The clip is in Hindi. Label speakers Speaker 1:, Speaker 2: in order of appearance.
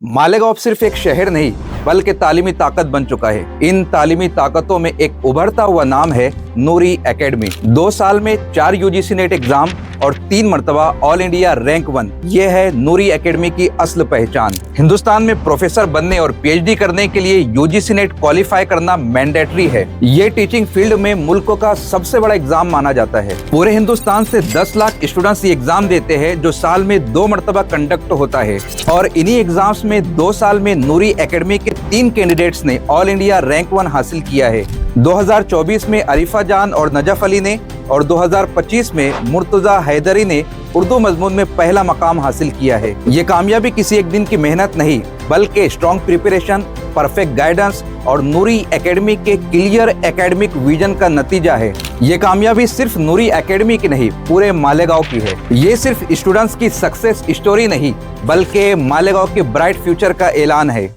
Speaker 1: मालेगांव सिर्फ एक शहर नहीं बल्कि तालीमी ताकत बन चुका है। इन तालीमी ताकतों में एक उभरता हुआ नाम है नूरी एकेडमी। 2 साल में 4 यूजीसी नेट एग्जाम और 3 मर्तबा ऑल इंडिया रैंक 1। ये है नूरी एकेडमी की असल पहचान। हिंदुस्तान में प्रोफेसर बनने और पीएचडी करने के लिए यूजीसी नेट क्वालिफाई करना मैंडेटरी है। ये टीचिंग फील्ड में मुल्क का सबसे बड़ा एग्जाम माना जाता है। पूरे हिंदुस्तान से 10 लाख स्टूडेंट्स ये एग्जाम देते हैं जो साल में 2 मर्तबा कंडक्ट होता है। और इन्हीं एग्जाम्स में 2 साल में नूरी एकेडमी के 3 कैंडिडेट्स ने ऑल इंडिया रैंक 1 हासिल किया है। 2024 में अरीफा जान और नजफ अली ने और 2025 में मुर्तजा हैदरी ने उर्दू मजमून में पहला मकाम हासिल किया है। ये कामयाबी किसी एक दिन की मेहनत नहीं बल्कि स्ट्रॉन्ग प्रिपरेशन, परफेक्ट गाइडेंस और नूरी एकेडमी के क्लियर एकेडमिक विजन का नतीजा है। ये कामयाबी सिर्फ नूरी एकेडमी की नहीं पूरे मालेगांव की है। ये सिर्फ स्टूडेंट्स की सक्सेस स्टोरी नहीं बल्कि मालेगांव के ब्राइट फ्यूचर का ऐलान है।